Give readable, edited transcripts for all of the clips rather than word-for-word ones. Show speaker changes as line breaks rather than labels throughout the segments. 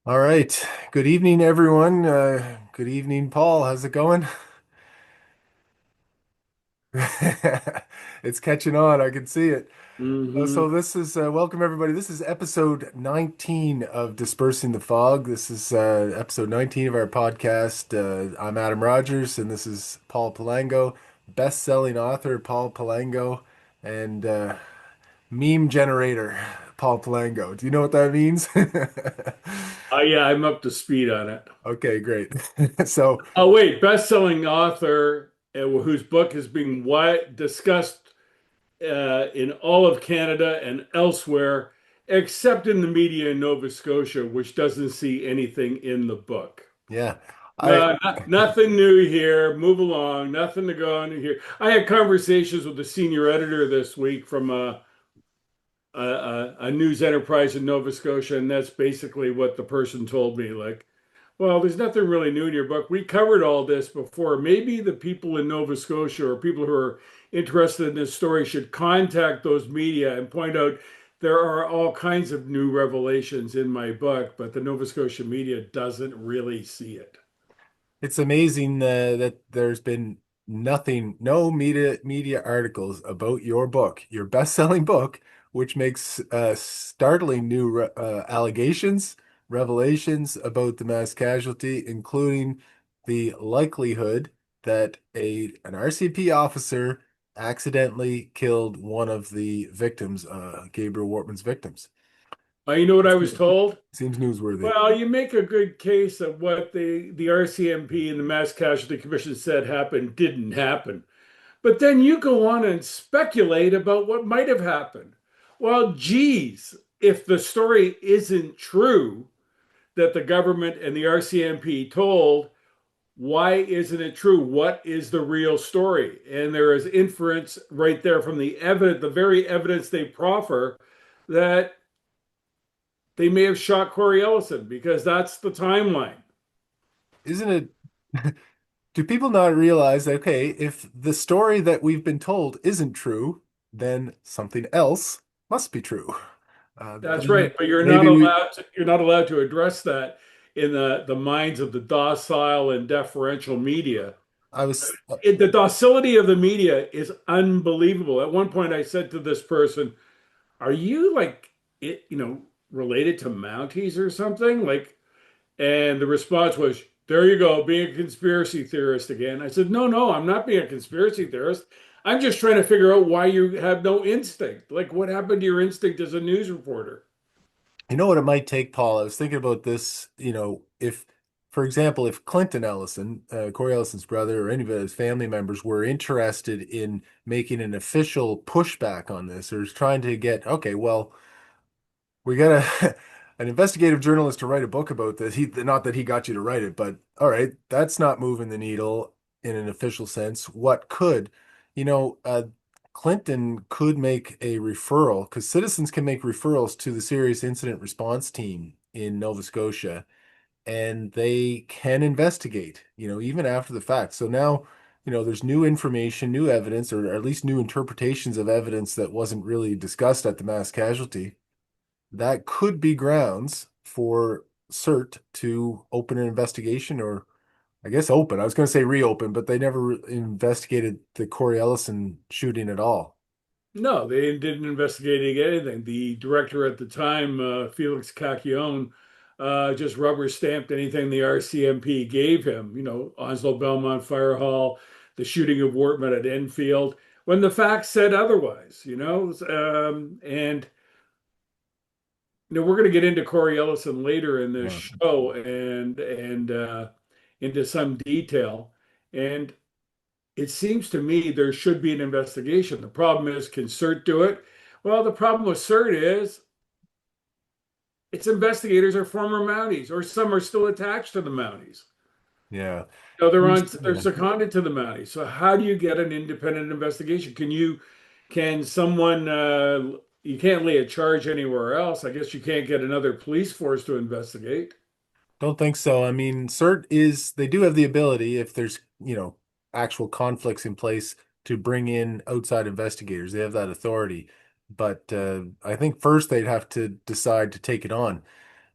All right. Good evening, everyone. Good evening, Paul. How's it going? It's catching on. I can see it. So
Hmm.
this is welcome everybody. This is episode 19 of Dispersing the Fog. This is episode 19 of our podcast. I'm Adam Rogers, and this is Paul Palango, best-selling author Paul Palango, and meme generator Paul Palango. Do you know what that means?
Yeah, I'm up to speed on it.
Okay, great. So.
Oh, wait, best-selling author whose book is being discussed in all of Canada and elsewhere, except in the media in Nova Scotia, which doesn't see anything in the book.
Yeah. I
No, nothing new here. Move along. Nothing to go on here. I had conversations with the senior editor this week from a news enterprise in Nova Scotia, and that's basically what the person told me. Like, well, there's nothing really new in your book. We covered all this before. Maybe the people in Nova Scotia or people who are interested in this story should contact those media and point out there are all kinds of new revelations in my book, but the Nova Scotia media doesn't really see it.
It's amazing that there's been no media articles about your book, your best-selling book, which makes startling new allegations, revelations about the mass casualty, including the likelihood that an RCMP officer accidentally killed one of the victims, Gabriel Wortman's victims.
You know what I was told?
Seems newsworthy.
Well, you make a good case of what the RCMP and the Mass Casualty Commission said happened didn't happen. But then you go on and speculate about what might have happened. Well, geez, if the story isn't true that the government and the RCMP told, why isn't it true? What is the real story? And there is inference right there from the evidence, the very evidence they proffer, that they may have shot Corrie Ellison because that's the timeline.
Isn't it? Do people not realize that, okay, if the story that we've been told isn't true, then something else must be true.
That's
Then
right, but you're not
maybe we,
allowed you're not allowed to address that in the minds of the docile and deferential media.
I was,
The docility of the media is unbelievable. At one point, I said to this person, "Are you like related to Mounties or something?" Like, and the response was, "There you go, being a conspiracy theorist again." I said, "No, no, I'm not being a conspiracy theorist. I'm just trying to figure out why you have no instinct. Like, what happened to your instinct as a news reporter?"
you know what it might take, Paul? I was thinking about this, if, for example, if Clinton Ellison, Corey Ellison's brother, or any of his family members were interested in making an official pushback on this, or trying to get, okay, well, we got an investigative journalist to write a book about this. Not that he got you to write it, but all right, that's not moving the needle in an official sense. What could? You know, Clinton could make a referral because citizens can make referrals to the Serious Incident Response Team in Nova Scotia, and they can investigate, even after the fact. So now, there's new information, new evidence, or at least new interpretations of evidence that wasn't really discussed at the mass casualty that could be grounds for CERT to open an investigation, or I guess open. I was going to say reopen, but they never investigated the Corey Ellison shooting at all.
No, they didn't investigate anything. The director at the time, Felix Cacchione, just rubber stamped anything the RCMP gave him. Onslow Belmont Fire Hall, the shooting of Wortman at Enfield, when the facts said otherwise. And we're going to get into Corey Ellison later in this
Yeah.
show and into some detail. And it seems to me there should be an investigation. The problem is, can CERT do it? Well, the problem with CERT is its investigators are former Mounties, or some are still attached to the Mounties.
Yeah.
They're seconded to the Mounties. So how do you get an independent investigation? Can someone you can't lay a charge anywhere else. I guess you can't get another police force to investigate.
Don't think so. I mean, CERT they do have the ability, if there's, actual conflicts in place, to bring in outside investigators. They have that authority. But I think first they'd have to decide to take it on.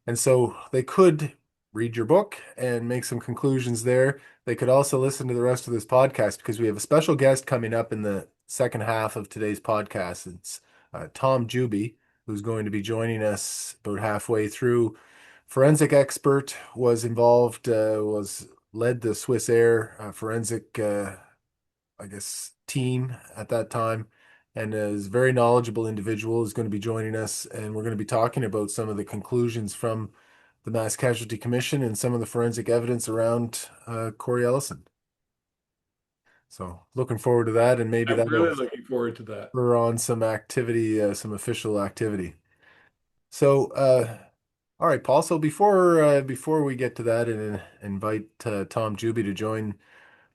And so they could read your book and make some conclusions there. They could also listen to the rest of this podcast because we have a special guest coming up in the second half of today's podcast. It's Tom Juby, who's going to be joining us about halfway through. Forensic expert, was involved, was led the Swiss Air forensic, I guess, team at that time, and is a very knowledgeable individual, is going to be joining us, and we're going to be talking about some of the conclusions from the Mass Casualty Commission and some of the forensic evidence around Corrie Ellison. So looking forward to that, and maybe
I'm
that'll
really looking forward to that.
spur on some activity, some official activity. So, all right, Paul. So before we get to that and invite Tom Juby to join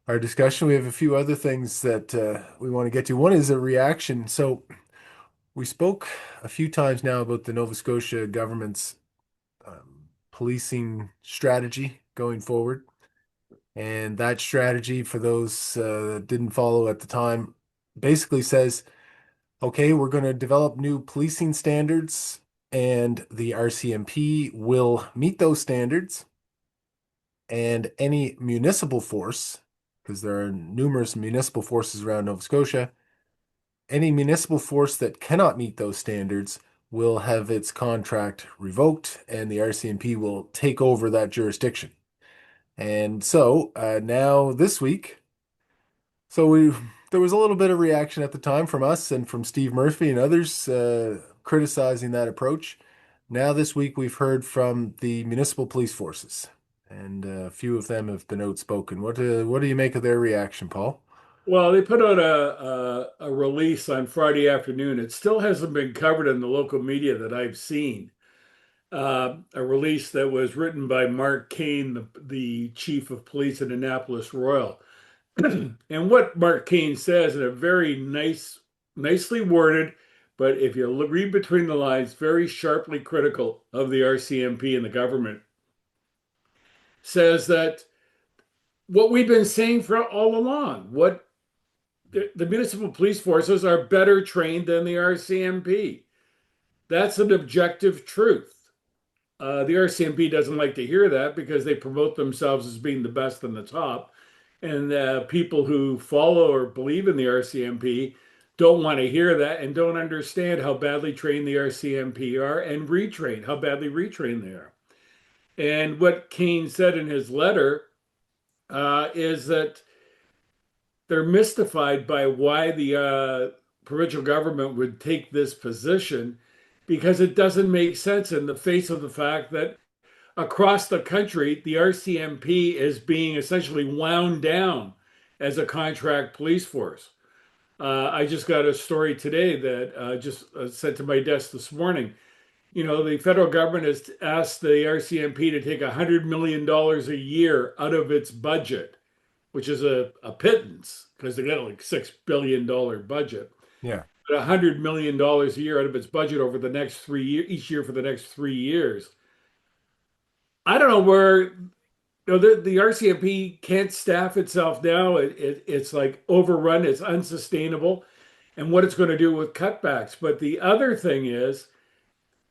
our discussion, we have a few other things that we want to get to. One is a reaction. So we spoke a few times now about the Nova Scotia government's policing strategy going forward. And that strategy, for those that didn't follow at the time, basically says, okay, we're going to develop new policing standards, and the RCMP will meet those standards. And any municipal force, because there are numerous municipal forces around Nova Scotia, any municipal force that cannot meet those standards will have its contract revoked, and the RCMP will take over that jurisdiction. And so now this week, so there was a little bit of reaction at the time from us and from Steve Murphy and others criticizing that approach. Now this week we've heard from the municipal police forces, and a few of them have been outspoken. What do you make of their reaction, Paul?
Well, they put out a release on Friday afternoon. It still hasn't been covered in the local media that I've seen. A release that was written by Mark Kane, the chief of police in Annapolis Royal. And what Mark Kane says in a very nicely worded, but if you read between the lines, very sharply critical of the RCMP and the government, says that what we've been saying for all along, what the municipal police forces are better trained than the RCMP. That's an objective truth. The RCMP doesn't like to hear that because they promote themselves as being the best and the top. And people who follow or believe in the RCMP don't want to hear that and don't understand how badly trained the RCMP are and retrained, how badly retrained they are. And what Kane said in his letter is that they're mystified by why the provincial government would take this position because it doesn't make sense in the face of the fact that across the country, the RCMP is being essentially wound down as a contract police force. I just got a story today that just sent to my desk this morning. You know, the federal government has asked the RCMP to take $100 million a year out of its budget, which is a pittance because they got like $6 billion budget.
Yeah.
But $100 million a year out of its budget over the next 3 years, each year for the next 3 years. I don't know where the RCMP can't staff itself now. It's like overrun, it's unsustainable, and what it's going to do with cutbacks. But the other thing is,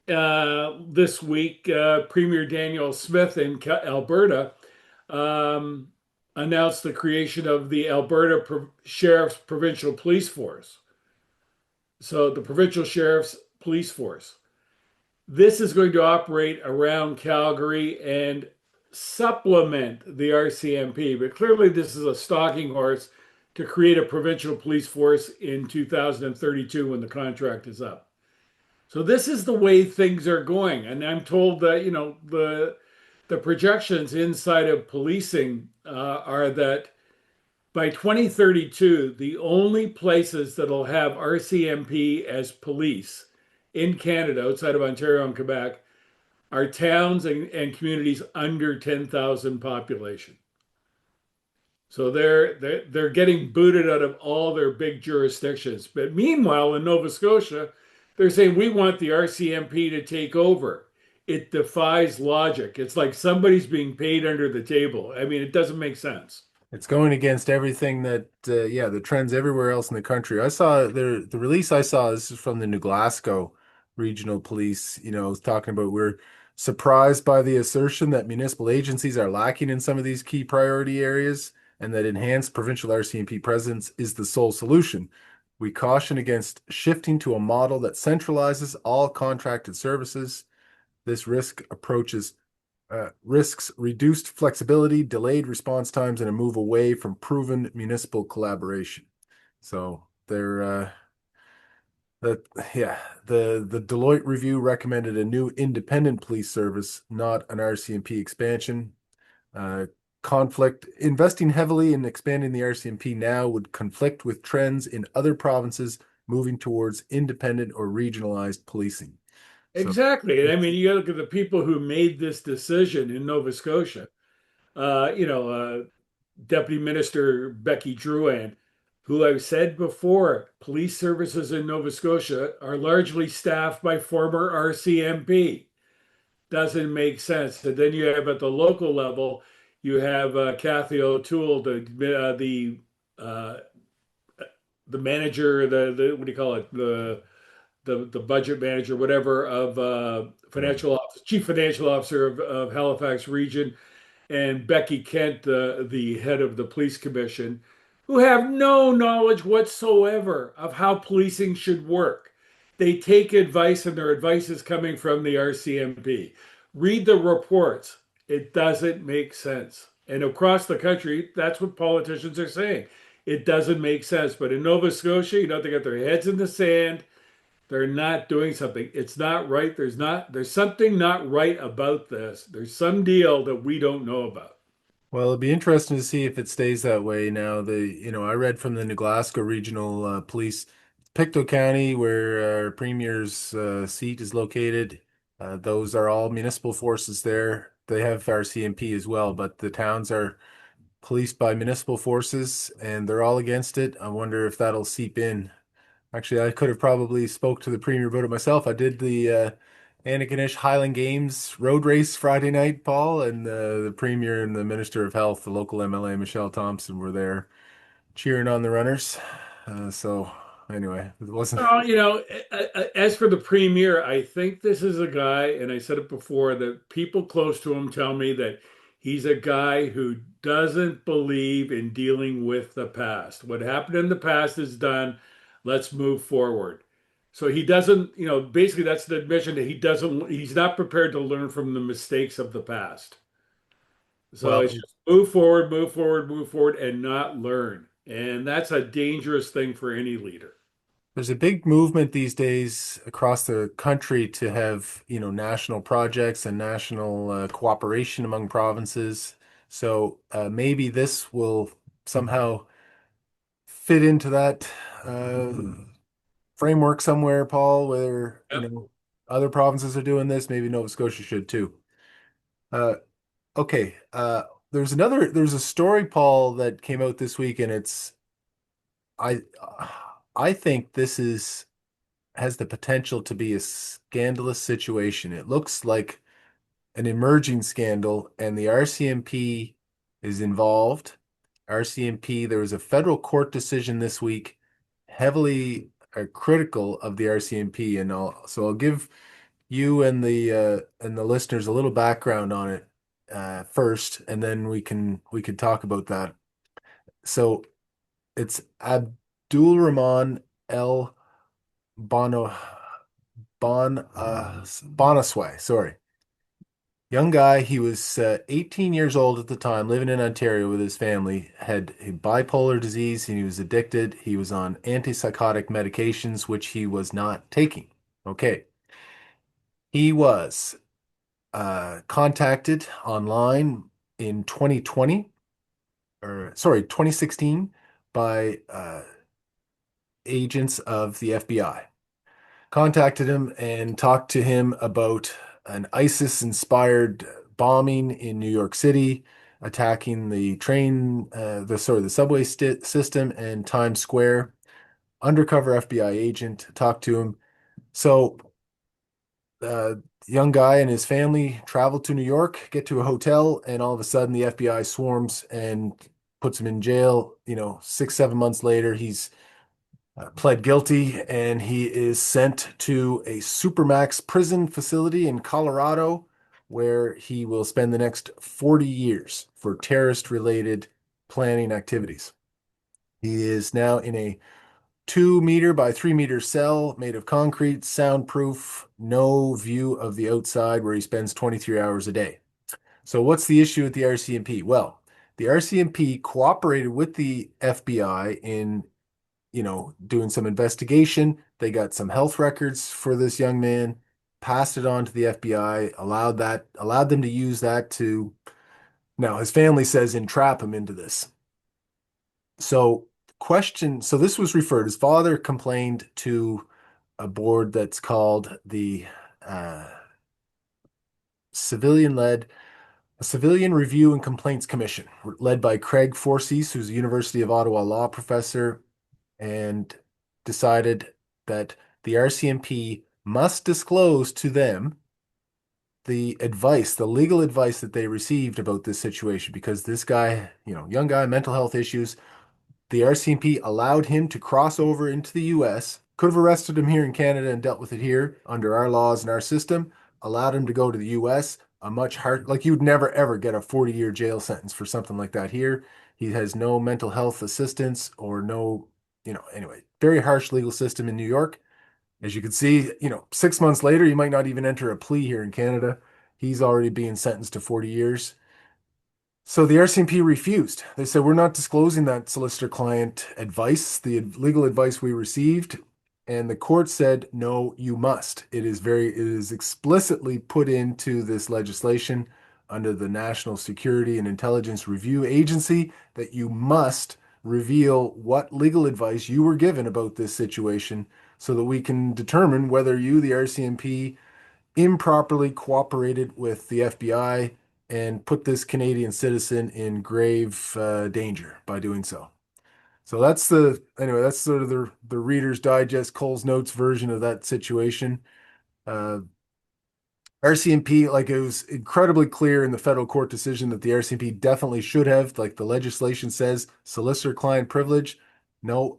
this week, Premier Daniel Smith in Alberta announced the creation of the Alberta Sheriff's Provincial Police Force. So the Provincial Sheriff's Police Force. This is going to operate around Calgary and supplement the RCMP, but clearly this is a stalking horse to create a provincial police force in 2032 when the contract is up. So this is the way things are going, and I'm told that the projections inside of policing are that by 2032, the only places that'll have RCMP as police in Canada, outside of Ontario and Quebec, are towns and communities under 10,000 population. So they're getting booted out of all their big jurisdictions. But meanwhile, in Nova Scotia, they're saying we want the RCMP to take over. It defies logic. It's like somebody's being paid under the table. I mean, it doesn't make sense.
It's going against everything that, yeah, the trends everywhere else in the country. I saw the release I saw, this is from the New Glasgow Regional Police, talking about surprised by the assertion that municipal agencies are lacking in some of these key priority areas and that enhanced provincial RCMP presence is the sole solution. We caution against shifting to a model that centralizes all contracted services. This risks reduced flexibility, delayed response times, and a move away from proven municipal collaboration. So they're that yeah, the Deloitte review recommended a new independent police service, not an RCMP expansion. Uh, conflict investing heavily in expanding the RCMP now would conflict with trends in other provinces moving towards independent or regionalized policing. So
Exactly. I mean, you got to look at the people who made this decision in Nova Scotia. Uh, you know, uh, Deputy Minister Becky Drouin, who I've said before, police services in Nova Scotia are largely staffed by former RCMP. Doesn't make sense. And then you have at the local level, you have Kathy O'Toole, uh, the manager, the what do you call it, the budget manager, whatever, of
yeah.
chief financial officer of Halifax Region, and Becky Kent, the head of the police commission, who have no knowledge whatsoever of how policing should work. They take advice, and their advice is coming from the RCMP. Read the reports. It doesn't make sense. And across the country, that's what politicians are saying. It doesn't make sense. But in Nova Scotia, they got their heads in the sand. They're not doing something. It's not right. There's something not right about this. There's some deal that we don't know about.
Well, it'll be interesting to see if it stays that way. Now, I read from the New Glasgow Regional Police, Pictou County, where our premier's seat is located. Those are all municipal forces there. They have RCMP as well, but the towns are policed by municipal forces, and they're all against it. I wonder if that'll seep in. Actually, I could have probably spoke to the premier about it myself. I did the Antigonish Highland Games road race Friday night, Paul, and the premier and the Minister of Health, the local MLA, Michelle Thompson, were there cheering on the runners. So anyway, it wasn't.
As for the premier, I think this is a guy, and I said it before, that people close to him tell me that he's a guy who doesn't believe in dealing with the past. What happened in the past is done. Let's move forward. So he doesn't, basically that's the admission that he's not prepared to learn from the mistakes of the past. So it's
Well,
just move forward, move forward, move forward, and not learn. And that's a dangerous thing for any leader.
there's a big movement these days across the country to have, national projects and national cooperation among provinces. So maybe this will somehow fit into that uh, framework somewhere, Paul, where,
Yep.
other provinces are doing this. Maybe Nova Scotia should too. Uh, okay. There's a story, Paul, that came out this week, and I, I think this has the potential to be a scandalous situation. It looks like an emerging scandal, and the RCMP is involved. RCMP, there was a federal court decision this week, heavily critical of the RCMP, and I'll give you and the listeners a little background on it first, and then we can talk about that. So it's Abdulrahaman El Bono Bonasway, sorry. Young guy, he was 18 years old at the time, living in Ontario with his family, had a bipolar disease, and he was addicted. He was on anti-psychotic medications, which he was not taking. Okay. He was contacted online in 2020, or sorry, 2016 by agents of the FBI. Contacted him and talked to him about an ISIS-inspired bombing in New York City, attacking the the subway system and Times Square. Undercover FBI agent talked to him. So, the young guy and his family travel to New York, get to a hotel, and all of a sudden the FBI swarms and puts him in jail. 6, 7 months later, he's pled guilty, and he is sent to a supermax prison facility in Colorado where he will spend the next 40 years for terrorist-related planning activities. He is now in a 2 meter by 3 meter cell made of concrete, soundproof, no view of the outside, where he spends 23 hours a day. So what's the issue with the RCMP? Well, the RCMP cooperated with the FBI in, doing some investigation. They got some health records for this young man, passed it on to the FBI, allowed them to use that to, now his family says, entrap him into this. So this was referred, his father complained to a board that's called the uh, civilian-led Civilian Review and Complaints Commission, led by Craig Forsyth, who's a University of Ottawa law professor, and decided that the RCMP must disclose to them the legal advice that they received about this situation, because this guy, young guy, mental health issues. The RCMP allowed him to cross over into the US, could have arrested him here in Canada and dealt with it here under our laws and our system, allowed him to go to the US, a much hard, like you'd never ever get a 40-year jail sentence for something like that here. He has no mental health assistance or no, anyway, very harsh legal system in New York. As you can see, 6 months later, you might not even enter a plea here in Canada. He's already being sentenced to 40 years. So the RCMP refused. They said, we're not disclosing that solicitor client advice, the legal advice we received. And the court said, no, you must. It is explicitly put into this legislation under the National Security and Intelligence Review Agency that you must reveal what legal advice you were given about this situation so that we can determine whether you, the RCMP, improperly cooperated with the FBI and put this Canadian citizen in grave danger by doing so. So that's sort of the Reader's Digest Cole's Notes version of that situation. Uh, RCMP, like, it was incredibly clear in the federal court decision that the RCMP definitely should have, like the legislation says, solicitor client privilege. No,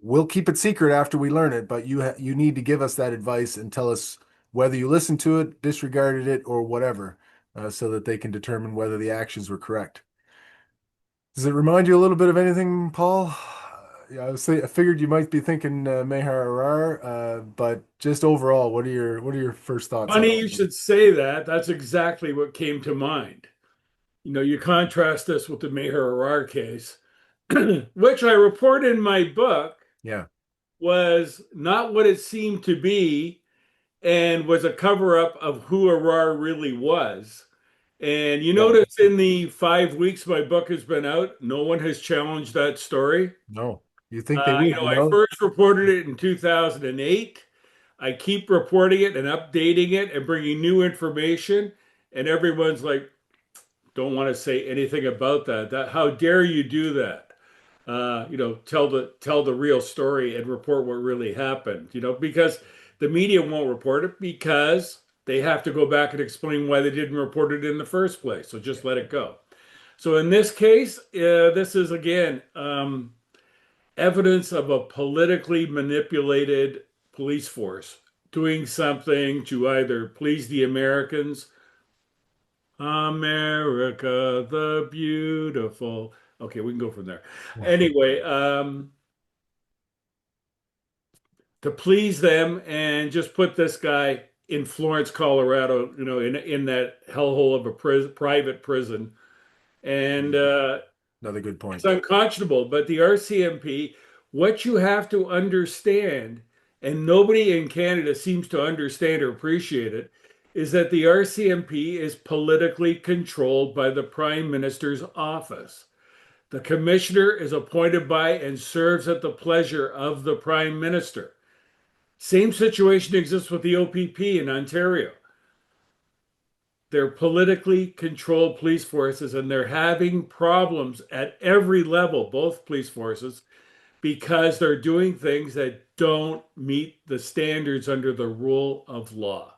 we'll keep it secret after we learn it, but you need to give us that advice and tell us whether you listened to it, disregarded it, or whatever, so that they can determine whether the actions were correct. Does it remind you a little bit of anything, Paul? Yeah, I figured you might be thinking Mehar Arar, but just overall, what are your first thoughts on
Funny
all
you
of them?
should say that. That's exactly what came to mind. You contrast this with the Meher Arar case, which I report in my book
Yeah,
was not what it seemed to be and was a cover up of who Arar really was. And you
yeah,
notice in the 5 weeks my book has been out, no one has challenged that story.
no, you think they would,
I first reported it in 2008. I keep reporting it and updating it and bringing new information. And everyone's like, don't want to say anything about that. How dare you do that? Tell the real story and report what really happened. Because the media won't report it because they have to go back and explain why they didn't report it in the first place. So just let it go. So in this case, this is again evidence of a politically manipulated police force doing something to either please the Americans, America the beautiful. Okay, we can go from there. Anyway, to please them and just put this guy in Florence, Colorado, in that hellhole of a private prison. And
another good
it's
point.
unconscionable. But the RCMP, what you have to understand, and nobody in Canada seems to understand or appreciate it, is that the RCMP is politically controlled by the Prime Minister's office. The commissioner is appointed by and serves at the pleasure of the Prime Minister. Same situation exists with the OPP in Ontario. They're politically controlled police forces, and they're having problems at every level, both police forces, because they're doing things that don't meet the standards under the rule of law.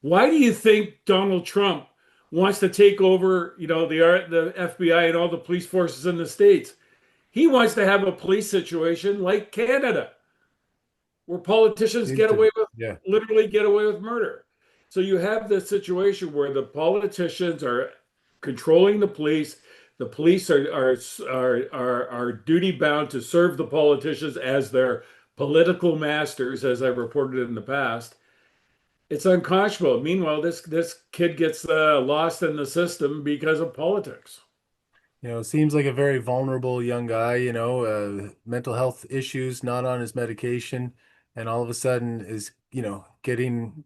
Why do you think Donald Trump wants to take over, the FBI and all the police forces in the States? He wants to have a police situation like Canada, where politicians
Need to, yeah,
literally get away with murder. So you have this situation where the politicians are controlling the police. The police are duty bound to serve the politicians as their political masters, as I've reported in the past. It's unconscionable. Meanwhile, this kid gets lost in the system because of politics.
Seems like a very vulnerable young guy, mental health issues, not on his medication, and all of a sudden is, getting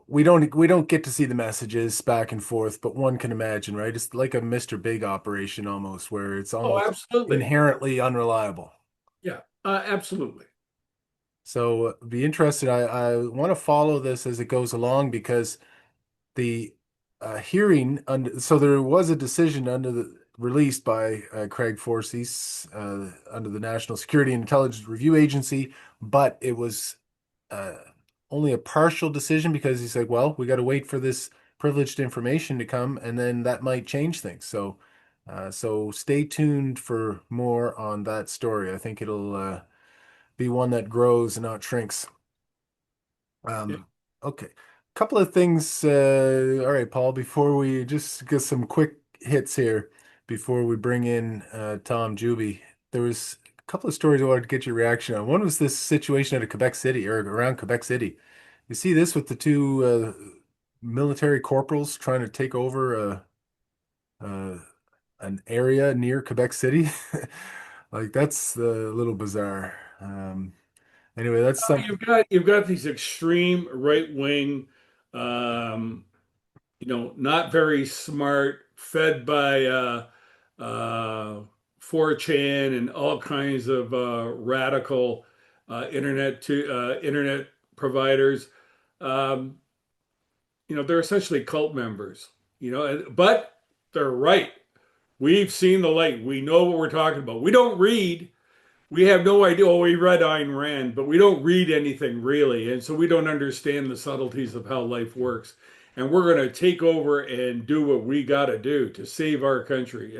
we don't get to see the messages back and forth, but one can imagine, right? It's like a Mr. Big operation almost, where it's
Oh,
almost
absolutely.
inherently unreliable.
Yeah, absolutely.
So be interested. I want to follow this as it goes along because the hearing under so there was a decision under the released by Craig Forsyth under the National Security and Intelligence Review Agency, but it was uh, only a partial decision because he said, well, we got to wait for this privileged information to come, and then that might change things. So stay tuned for more on that story. I think it'll be one that grows and not shrinks.
Yeah.
Okay. Couple of things. All right, Paul, before we just get some quick hits here before we bring in Tom Juby, there was a couple of stories I wanted to get your reaction on. One was this situation at Quebec City or around Quebec City. You see this with the two military corporals trying to take over uh, an area near Quebec City? Like that's a little bizarre. Anyway, that's something.
You've got these extreme right wing, um, not very smart, fed by uh, 4chan and all kinds of radical internet providers. Um, they're essentially cult members. But they're right. We've seen the light. We know what we're talking about. We don't read. We have no idea. Oh, we read Ayn Rand, but we don't read anything really. And so we don't understand the subtleties of how life works. And we're going to take over and do what we got to do to save our country.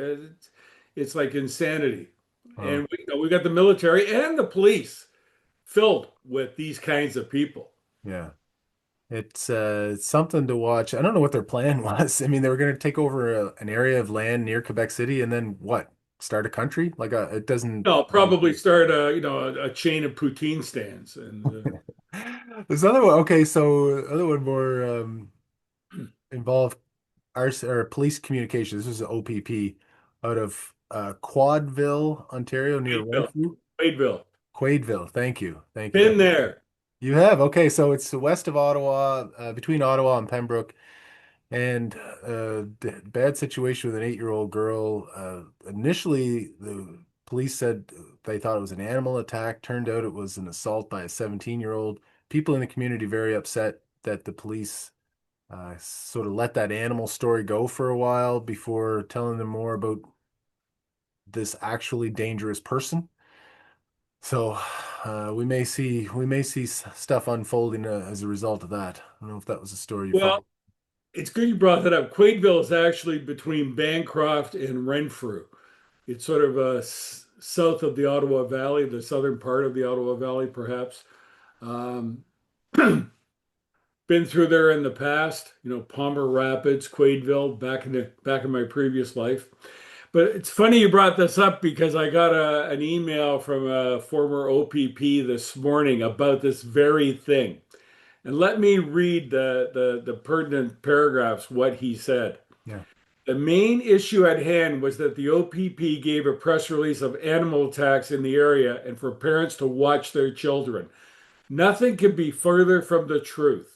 It's like insanity.
uh,
And we got the military and the police filled with these kinds of people.
yeah. It's something to watch. I don't know what their plan was. I mean, they were going to take over an area of land near Quebec City and then what? Start a country? Like it doesn't.
I'll probably start a chain of poutine stands. And
This other one. Okay, so other one more involved or police communications. This was OPP out of Quadville, Ontario, near
Wadeville,
Renfrew.
Wadeville,
Quaidville. Thank you.
been there.
You have. Okay, so it's west of Ottawa, between Ottawa and Pembroke. And bad situation with an 8-year-old girl. Initially, the police said they thought it was an animal attack. Turned out it was an assault by a 17-year-old. People in the community very upset that the police sort of let that animal story go for a while before telling them more about this actually dangerous person. So we may see stuff unfolding as a result of that. I don't know if that was a story you
Well,
followed.
it's good you brought that up. Quaidville is actually between Bancroft and Renfrew. It's sort of south of the Ottawa Valley, the southern part of the Ottawa Valley, perhaps. Um, been through there in the past. Palmer Rapids, Quaidville, back in my previous life. But it's funny you brought this up because I got an email from a former OPP this morning about this very thing. And let me read the pertinent paragraphs, what he said.
Yeah.
The main issue at hand was that the OPP gave a press release of animal attacks in the area and for parents to watch their children. Nothing could be further from the truth.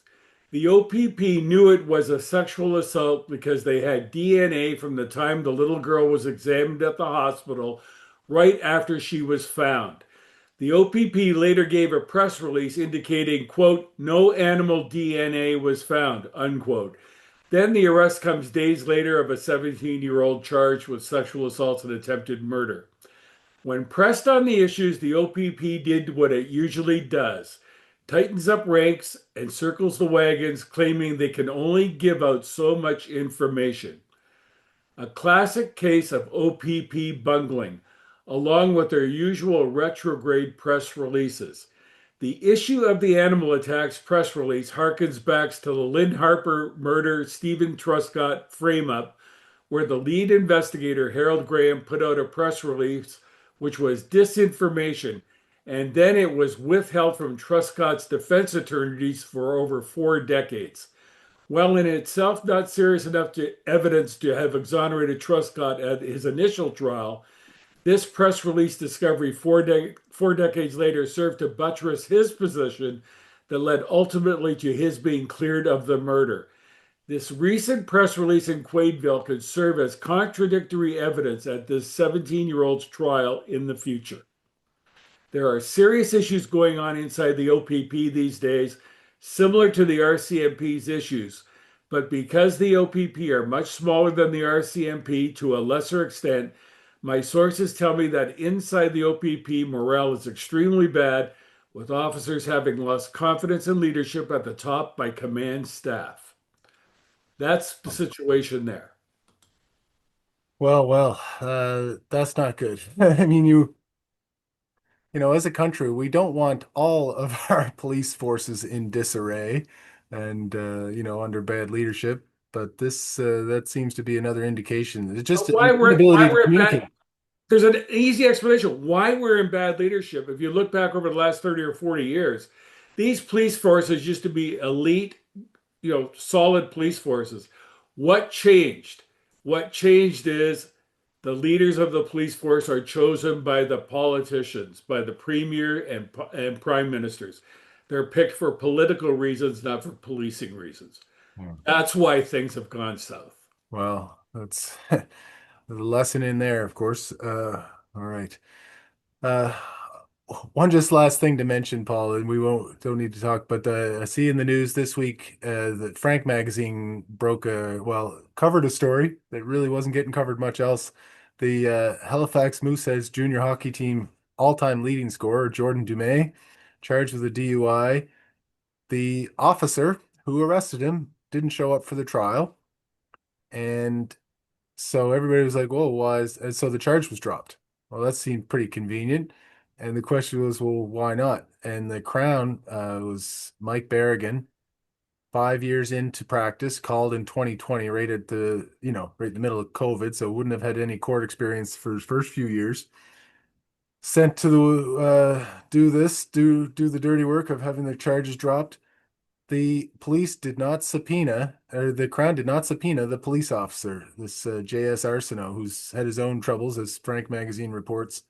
The OPP knew it was a sexual assault because they had DNA from the time the little girl was examined at the hospital right after she was found. The OPP later gave a press release indicating, quote, no animal DNA was found, unquote. Then the arrest comes days later of a 17-year-old charged with sexual assault and attempted murder. When pressed on the issues, the OPP did what it usually does, tightens up ranks and circles the wagons, claiming they can only give out so much information. A classic case of OPP bungling, along with their usual retrograde press releases. The issue of the animal attacks press release harkens back to the Lynn Harper murder Stephen Truscott frame up, where the lead investigator, Harold Graham, put out a press release which was disinformation, and then it was withheld from Truscott's defense attorneys for over 4 decades. While in itself not serious enough to evidence to have exonerated Truscott at his initial trial, this press release discovery 4 decades later served to buttress his position that led ultimately to his being cleared of the murder. This recent press release in Quaidville could serve as contradictory evidence at this 17-year-old's trial in the future. There are serious issues going on inside the OPP these days, similar to the RCMP's issues. But because the OPP are much smaller than the RCMP to a lesser extent, my sources tell me that inside the OPP, morale is extremely bad, with officers having lost confidence in leadership at the top by command staff. That's the situation there.
That's not good. I mean, as a country, we don't want all of our police forces in disarray and, under bad leadership. But that seems to be another indication. It's just
But
an inability
why
to
we're in bad,
communicate.
there's an easy explanation why we're in bad leadership. If you look back over the last 30 or 40 years, these police forces used to be elite, solid police forces. What changed? What changed is the leaders of the police force are chosen by the politicians, by the premier and prime ministers. They're picked for political reasons, not for policing reasons.
Hmm.
That's why things have gone south.
Well, that's the lesson in there, of course. All right. Uh, One just last thing to mention, Paul, and we don't need to talk, but I see in the news this week that Frank magazine covered a story that really wasn't getting covered much else. The Halifax Mooseheads junior hockey team all-time leading scorer, Jordan Dumais, charged with a DUI. The officer who arrested him didn't show up for the trial, and so everybody was like, "Whoa, why is?" And so the charge was dropped. Well, that seemed pretty convenient. And the question was, well, why not? And the Crown was Mike Berrigan, 5 years into practice, called in 2020, right in the middle of COVID, so wouldn't have had any court experience for his first few years. Sent to the do the dirty work of having the charges dropped. The police did not subpoena, or the Crown did not subpoena the police officer, this J.S. Arsenault, who's had his own troubles, as Frank magazine reports.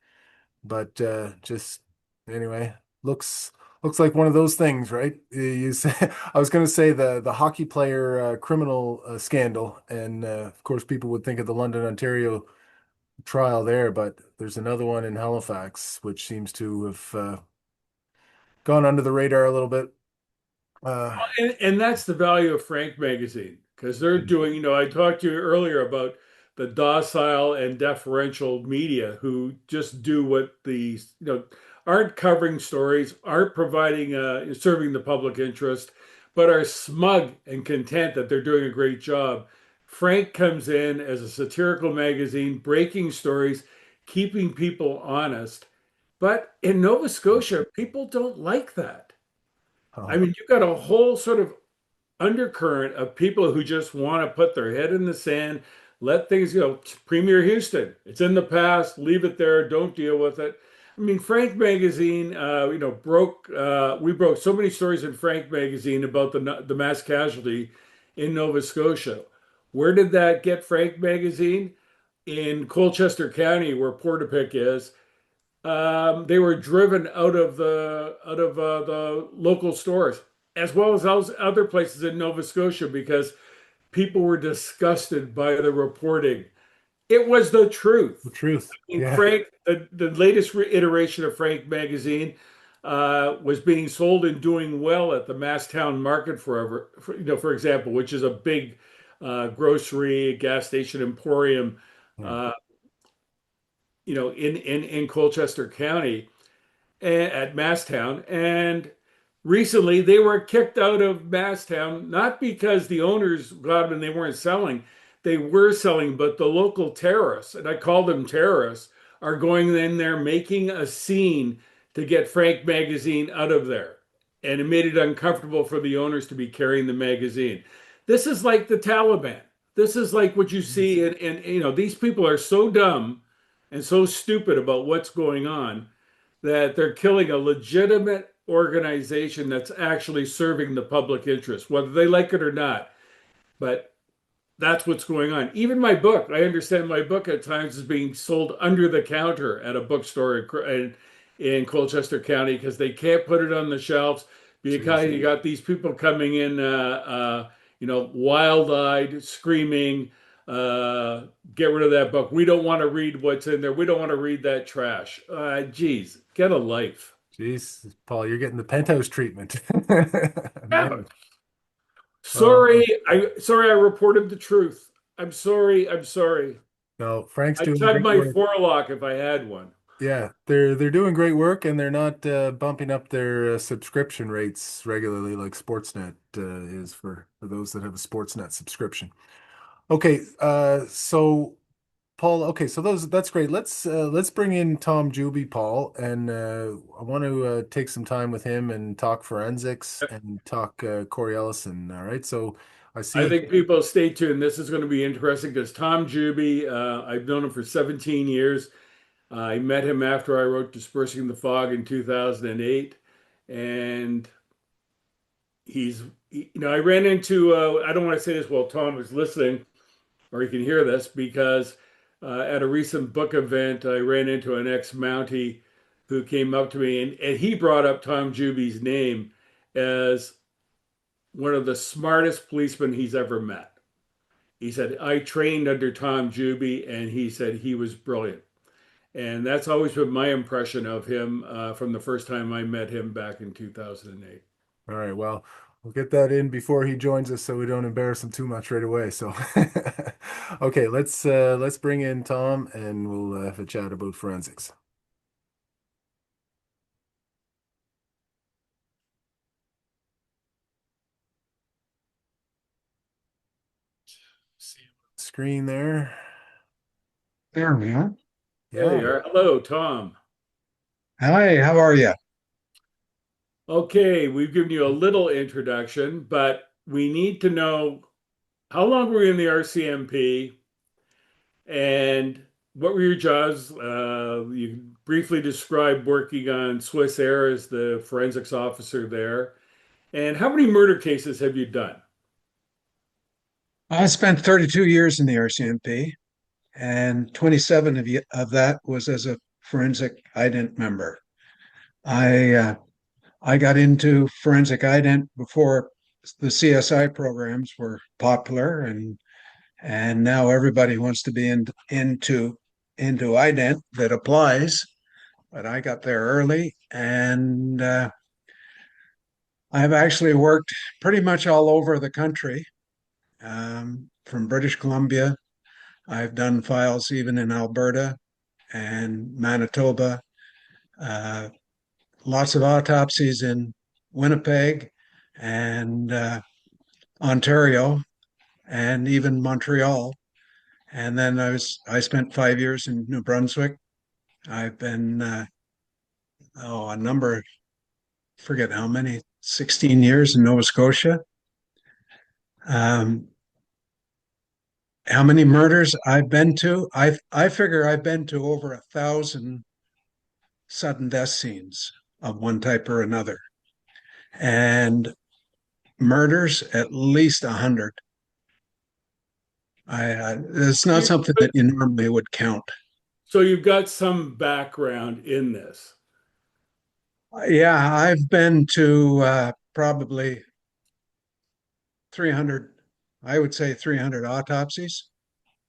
But just anyway, looks like one of those things, right? You say, I was going to say the hockey player criminal scandal, and of course, people would think of the London, Ontario trial there, but there's another one in Halifax, which seems to have gone under the radar a little bit. Uh,
And that's the value of Frank magazine because they're doing, I talked to you earlier about the docile and deferential media who just do what aren't covering stories, aren't providing, serving the public interest, but are smug and content that they're doing a great job. Frank comes in as a satirical magazine, breaking stories, keeping people honest. But in Nova Scotia, people don't like that. I
oh,
mean, you've got a whole sort of undercurrent of people who just want to put their head in the sand, let things go. Premier Houston, it's in the past, leave it there, don't deal with it. I mean, Frank Magazine, we broke so many stories in Frank Magazine about the mass casualty in Nova Scotia. Where did that get Frank Magazine? In Colchester County, where Portapic is. They were driven out of the local stores, as well as those other places in Nova Scotia, because people were disgusted by the reporting. It was the
the
truth.
truth.
In
Yeah.
Frank, the latest iteration of Frank magazine was being sold and doing well at the Masstown Market for example, which is a big grocery gas station emporium,
Hmm.
uh, in Colchester County at Masstown. And recently they were kicked out of Masstown, not because the owners got them and they weren't selling. They were selling, but the local terrorists, and I call them terrorists, are going in there making a scene, to get Frank magazine out of there. And it made it uncomfortable for the owners to be carrying the magazine. This is like the Taliban. This is like what you see these people are so dumb and so stupid about what's going on that they're killing a legitimate organization that's actually serving the public interest, whether they like it or not. But that's what's going on. Even my book, I understand my book at times is being sold under the counter at a bookstore in Colchester County because they can't put it on the shelves because
Jeez.
you got these people coming in, wild-eyed, screaming, uh, "Get rid of that book. We don't want to read what's in there. We don't want to read that trash." Geez, get a life.
Jeez, Paul, you're getting the penthouse treatment.
Yeah.
Man.
Sorry, I reported the truth. I'm sorry. I'm sorry.
No, Frank's
I'd
doing
tug
great
my
work.
forelock if I had one.
Yeah, they're doing great work, and they're not bumping up their subscription rates regularly like Sportsnet is for those that have a Sportsnet subscription. Okay, so Paul, okay, so that's great. Let's bring in Tom Juby, Paul, and I want to take some time with him and talk forensics and talk Corey Ellison. All right, so I
I
see.
think people stay tuned. This is going to be interesting because Tom Juby, I've known him for 17 years. I met him after I wrote Dispersing the Fog in 2008. And I ran into, I don't want to say this while Tom is listening, or he can hear this, because at a recent book event, I ran into an ex-Mountie who came up to me and he brought up Tom Juby's name as one of the smartest policemen he's ever met. He said, I trained under Tom Juby, and he said he was brilliant. And that's always been my impression of him from the first time I met him back in 2008.
All right, well, we'll get that in before he joins us so we don't embarrass him too much right away. So, okay, let's bring in Tom and we'll have a chat about forensics. See screen there.
There we are.
There
Yeah.
you are. Hello, Tom.
Hi, how are you?
Okay, we've given you a little introduction, but we need to know how long were you in the RCMP and what were your jobs? You briefly described working on Swiss Air as the forensics officer there. And how many murder cases have you done?
I spent 32 years in the RCMP, and 27 of that was as a forensic ident member. I uh, I got into forensic ident before the CSI programs were popular, and now everybody wants to be into ident that applies. But I got there early, and I've actually worked pretty much all over the country, from British Columbia. I've done files even in Alberta and Manitoba, uh, lots of autopsies in Winnipeg and Ontario and even Montreal. And then I spent 5 years in New Brunswick. I've been a number, forget how many, 16 years in Nova Scotia. Um, how many murders I've been to? I figure I've been to over 1,000 sudden death scenes of one type or another, and murders at least 100. It's not something that you normally would count.
So you've got some background in this.
Yeah, I've been to probably 300, I would say 300 autopsies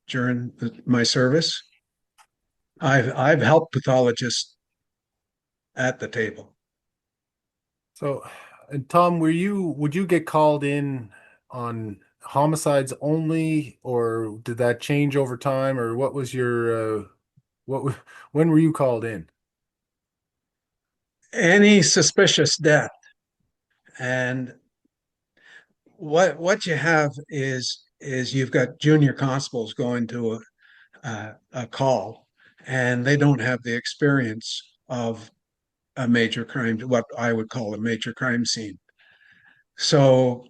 during my service. I've helped pathologists at the table.
So, and Tom, would you get called in on homicides only, or did that change over time, or what was your when were you called in?
Any suspicious death, and what you have is you've got junior constables going to a call, and they don't have the experience of a major crime, what I would call a major crime scene. So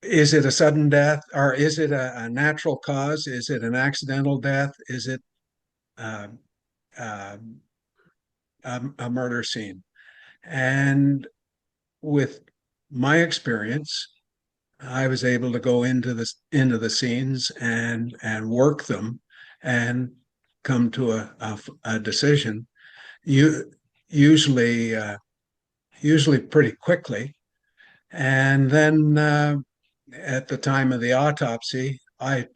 is it a sudden death, or is it a natural cause? Is it an accidental death? Is it uh, uh, a murder scene? And with my experience, I was able to go into the scenes and work them and come to a decision. You usually usually pretty quickly, and then at the time of the autopsy, I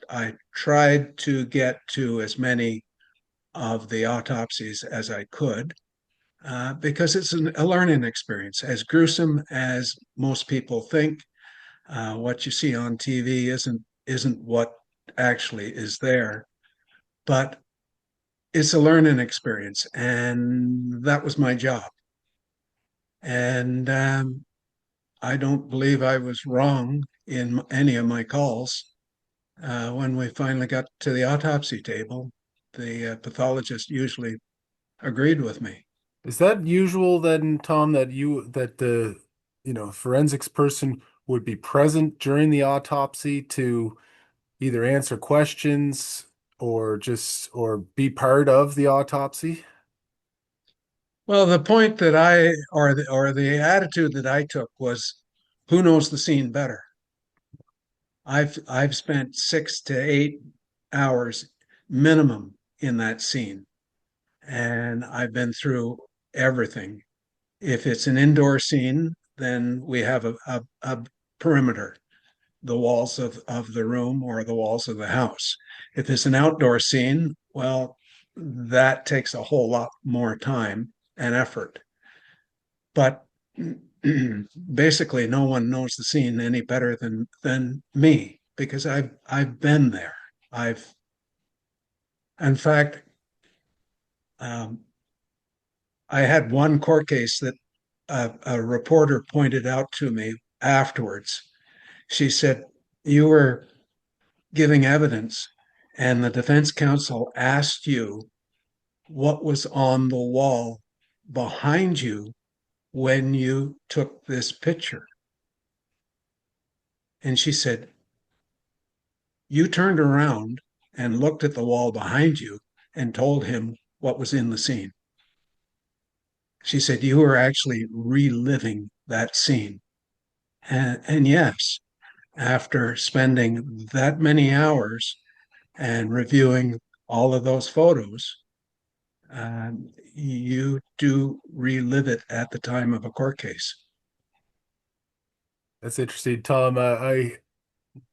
tried to get to as many of the autopsies as I could because it's a learning experience. As gruesome as most people think, what you see on TV isn't what actually is there, but it's a learning experience, and that was my job. And I don't believe I was wrong in any of my calls. When we finally got to the autopsy table, the pathologist usually agreed with me.
Is that usual then, Tom, that the forensics person would be present during the autopsy to either answer questions or be part of the autopsy?
Well, the point that or the attitude that I took was, who knows the scene better? I've spent 6 to 8 hours minimum in that scene, and I've been through everything. If it's an indoor scene, then we have a perimeter, the walls of the room or the walls of the house. If it's an outdoor scene, well, that takes a whole lot more time and effort. But basically, no one knows the scene any better than me because I've been there. I've, in fact, um, I had one court case that a reporter pointed out to me afterwards. She said, "You were giving evidence, and the defense counsel asked you what was on the wall behind you when you took this picture." And she said, "You turned around and looked at the wall behind you and told him what was in the scene." She said, "You were actually reliving that scene." And yes, after spending that many hours and reviewing all of those photos, you do relive it at the time of a court case.
That's interesting, Tom. I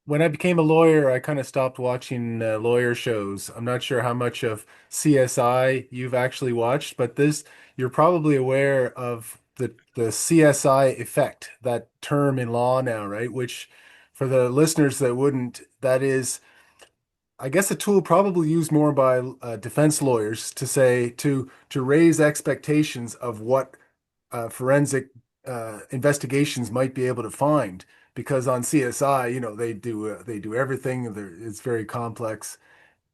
When I became a lawyer, I kind of stopped watching lawyer shows. I'm not sure how much of CSI you've actually watched, but this you're probably aware of the CSI effect, that term in law now, right? Which for the listeners that wouldn't, that is, I guess, a tool probably used more by defense lawyers to say to raise expectations of what forensic investigations might be able to find. Because on CSI, they do everything. It's very complex,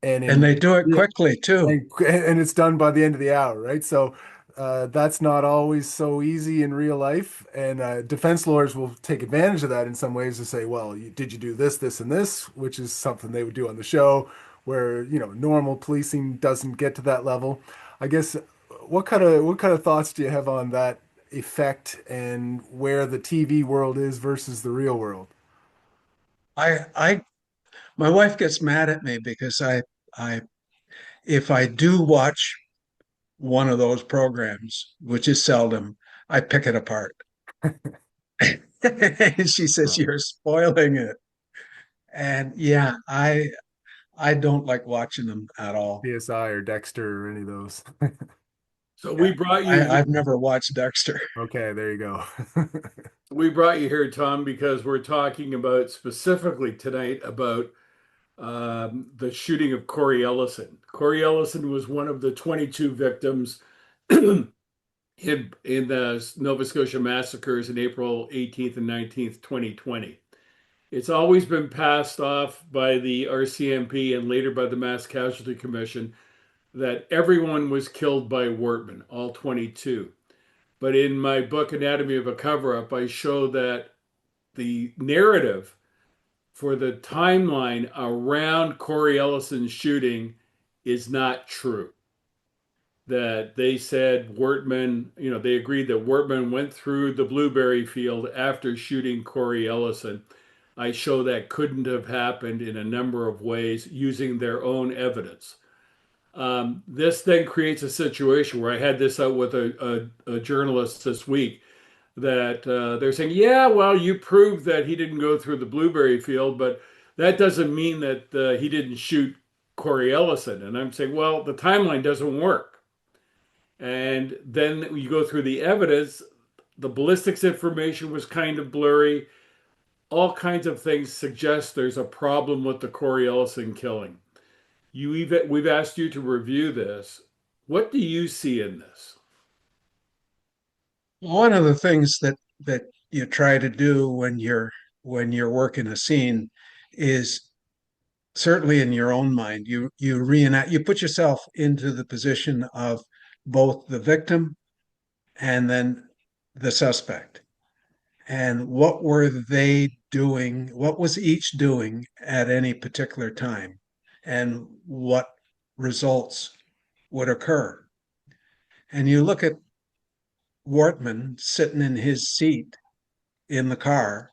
and
And
in
they do it
yeah,
quickly too.
and it's done by the end of the hour, right? So that's not always so easy in real life, and defense lawyers will take advantage of that in some ways to say, well, did you do this, this, and this, which is something they would do on the show, where normal policing doesn't get to that level. I guess what kind of thoughts do you have on that effect and where the TV world is versus the real world?
I my wife gets mad at me because I if I do watch one of those programs, which is seldom, I pick it apart. And she says,
Well,
"You're spoiling it." And yeah, I don't like watching them at all.
CSI or Dexter or any of those.
So
Yeah, I've
here.
never watched Dexter.
Okay, there you go.
We brought you here, Tom, because we're talking about specifically tonight about the shooting of Corrie Ellison. Corrie Ellison was one of the 22 victims in the Nova Scotia massacres in April 18th and 19th, 2020. It's always been passed off by the RCMP and later by the Mass Casualty Commission that everyone was killed by Wortman, all 22. But in my book, Anatomy of a Cover-Up, I show that the narrative for the timeline around Corrie Ellison's shooting is not true. That they said Wortman, they agreed that Wortman went through the blueberry field after shooting Corrie Ellison. I show that couldn't have happened in a number of ways using their own evidence. This then creates a situation where I had this out with a journalist this week that they're saying, yeah, well, you proved that he didn't go through the blueberry field, but that doesn't mean that he didn't shoot Corey Ellison. And I'm saying, well, the timeline doesn't work. And then you go through the evidence, the ballistics information was kind of blurry. All kinds of things suggest there's a problem with the Corey Ellison killing. We've asked you to review this. What do you see in this?
One of the things that you try to do when you're working a scene is certainly in your own mind, you reenact, you put yourself into the position of both the victim and then the suspect. And what were they doing? What was each doing at any particular time? And what results would occur? And you look at Wortman sitting in his seat in the car,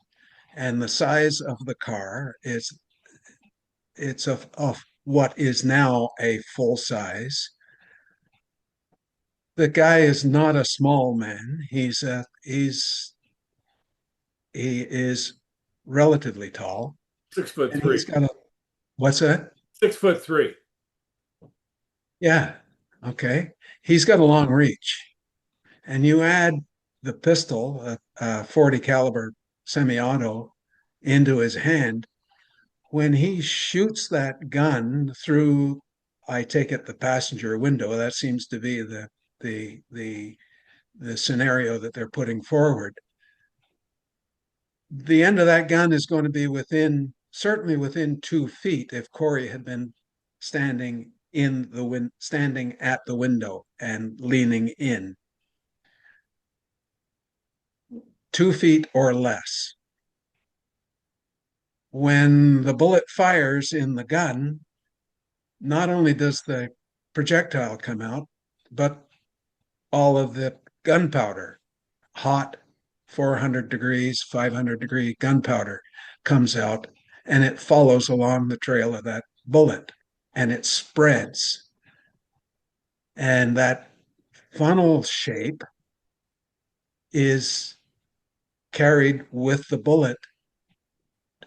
and the size of the car is it's of what is now a full size. The guy is not a small man. He is relatively tall,
6'3".
and he's got a what's that?
6'3".
Yeah, okay. He's got a long reach, and you add the pistol, a 40 caliber semi-auto, into his hand. When he shoots that gun through, I take it, the passenger window, that seems to be the the the scenario that they're putting forward. The end of that gun is going to be certainly within 2 feet if Corey had been standing at the window and leaning in. 2 feet or less. When the bullet fires in the gun, not only does the projectile come out, but all of the gunpowder, hot 400 degrees, 500-degree gunpowder comes out, and it follows along the trail of that bullet, and it spreads. And that funnel shape is carried with the bullet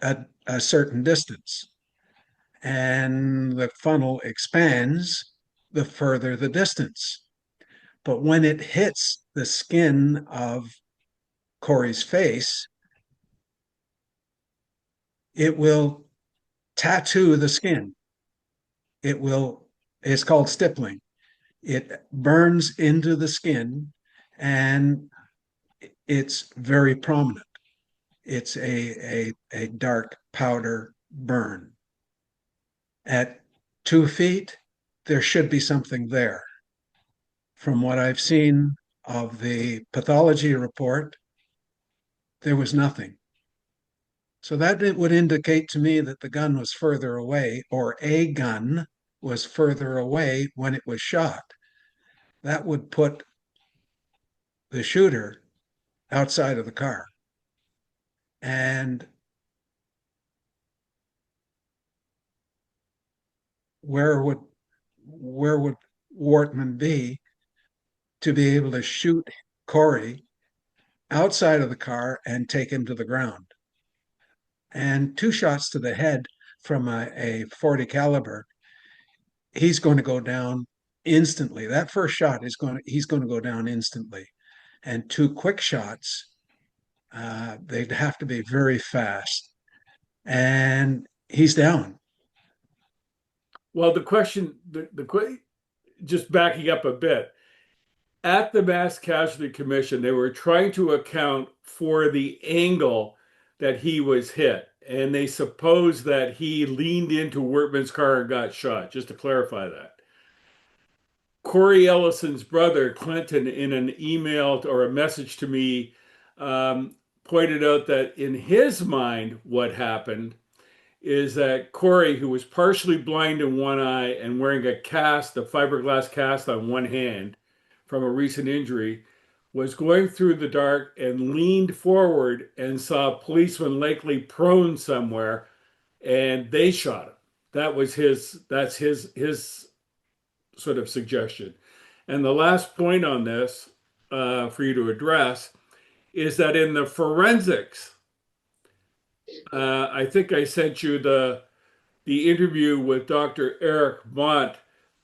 at a certain distance. And the funnel expands the further the distance. But when it hits the skin of Corey's face, it will tattoo the skin. It's called stippling. It burns into the skin, and it's very prominent. It's a dark powder burn. At 2 feet, there should be something there. From what I've seen of the pathology report, there was nothing. So that it would indicate to me that the gun was further away, or a gun was further away when it was shot. That would put the shooter outside of the car. And where would Wortman be to be able to shoot Corey outside of the car and take him to the ground? And 2 shots to the head from a 40 caliber, he's going to go down instantly. That first shot he's going to go down instantly. And 2 quick shots, they'd have to be very fast. And he's down.
Well, the question, just backing up a bit, at the Mass Casualty Commission, they were trying to account for the angle that he was hit. And they suppose that he leaned into Wortman's car and got shot, just to clarify that. Corrie Ellison's brother, Clinton, in an email or a message to me, pointed out that in his mind, what happened is that Corrie, who was partially blind in one eye and wearing a cast, a fiberglass cast on one hand from a recent injury, was going through the dark and leaned forward and saw a policeman likely prone somewhere, and they shot him. That's his sort of suggestion. And the last point on this for you to address is that in the forensics, I think I sent you the interview with Dr. Eric Mont